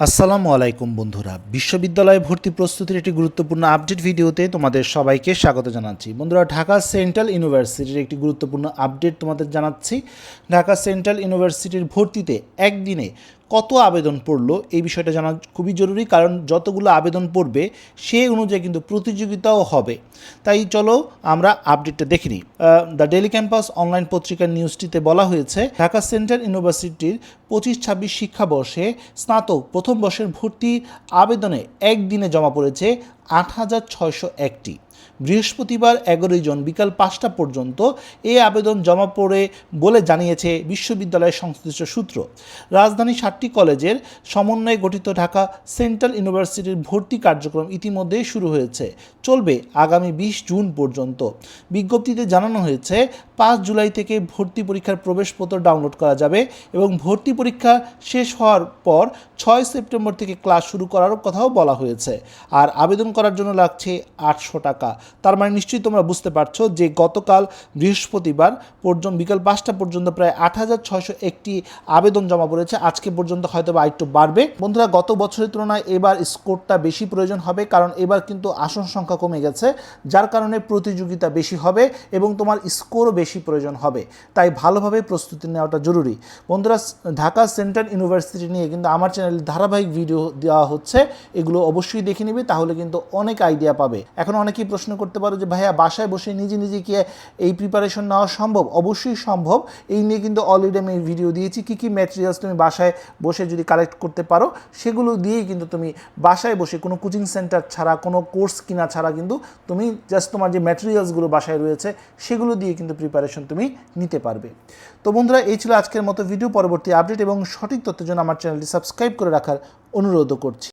আসসালামু আলাইকুম বন্ধুরা, বিশ্ববিদ্যালয়ে ভর্তি প্রস্তুতির একটি গুরুত্বপূর্ণ আপডেট ভিডিওতে তোমাদের সবাইকে স্বাগত জানাচ্ছি। বন্ধুরা, ঢাকা সেন্ট্রাল ইউনিভার্সিটির একটি গুরুত্বপূর্ণ আপডেট তোমাদের জানাচ্ছি। ঢাকা সেন্ট্রাল ইউনিভার্সিটির ভর্তিতে একদিনে কত আবেদন পড়লো এই বিষয়টা জানা খুবই জরুরি, কারণ যতগুলো আবেদন পড়বে সেই অনুযায়ী কিন্তু প্রতিযোগিতাও হবে। তাই চলো আমরা আপডেটটা দেখে নিই। দ্য ডেইলি ক্যাম্পাস অনলাইন পত্রিকার নিউজটিতে বলা হয়েছে, ঢাকা সেন্ট্রাল ইউনিভার্সিটির 25-26 শিক্ষাবর্ষে স্নাতক প্রথম বর্ষের ভর্তি আবেদনে একদিনে জমা পড়েছে 8,601টি। বৃহস্পতিবার 11 জন বিকাল 5টা পর্যন্ত এই আবেদন জমা পড়ে বলে জানিয়েছে বিশ্ববিদ্যালয়ের সংশ্লিষ্ট সূত্র। রাজধানীর 7টি কলেজের সমন্বয়ে গঠিত ঢাকা সেন্ট্রাল ইউনিভার্সিটির ভর্তি কার্যক্রম ইতিমধ্যেই শুরু হয়েছে, চলবে আগামী 20 জুন পর্যন্ত। বিজ্ঞপ্তিতে জানানো হয়েছে 5 জুলাই থেকে ভর্তি পরীক্ষার প্রবেশপত্র ডাউনলোড করা যাবে এবং ভর্তি পরীক্ষা শেষ হওয়ার পর 6 সেপ্টেম্বর থেকে ক্লাস শুরু করার কথাও বলা হয়েছে। আর আবেদন করার জন্য লাগছে 800 টাকা। তার মানে নিশ্চয়ই তোমরা বুঝতে পারছো যে গতকাল বৃহস্পতিবার পর্যন্ত বিকাল 5টা পর্যন্ত প্রায় 8,601টি আবেদন জমা পড়েছে। আজকে পর্যন্ত হয়তো বা একটু বাড়বে। বন্ধুরা, গত বছরের তুলনায় এবার স্কোরটা বেশি প্রয়োজন হবে, কারণ এবার কিন্তু আসন সংখ্যা কমে গেছে, যার কারণে প্রতিযোগিতা বেশি হবে এবং তোমার স্কোরও বেশি প্রয়োজন হবে। তাই ভালোভাবে প্রস্তুতি নেওয়াটা জরুরি। বন্ধুরা, ঢাকা সেন্ট্রাল ইউনিভার্সিটি নিয়ে কিন্তু আমার চ্যানেলে ধারাবাহিক ভিডিও দেওয়া হচ্ছে, এগুলো অবশ্যই দেখে নিবে, তাহলে কিন্তু অনেক আইডিয়া পাবে। এখন অনেকেই প্রশ্ন করতে পারো যে ভাইয়া, বাসায় বসে নিজে নিজে কি এই প্রিপারেশন নেওয়া সম্ভব? অবশ্যই সম্ভব। এই নিয়ে কিন্তু অলরেডি আমি ভিডিও দিয়েছি, কী কী ম্যাটেরিয়ালস তুমি বাসায় বসে যদি কালেক্ট করতে পারো, সেগুলো দিয়েই কিন্তু তুমি বাসায় বসে কোনো কোচিং সেন্টার ছাড়া, কোনো কোর্স কিনা ছাড়া কিন্তু তুমি জাস্ট তোমার যে ম্যাটেরিয়ালসগুলো বাসায় রয়েছে সেগুলো দিয়ে কিন্তু প্রিপারেশন তুমি নিতে পারবে। তো বন্ধুরা, এই ছিল আজকের মতো ভিডিও। পরবর্তী আপডেট এবং সঠিক তথ্যের জন্য আমার চ্যানেলটি সাবস্ক্রাইব করে রাখার অনুরোধও করছি।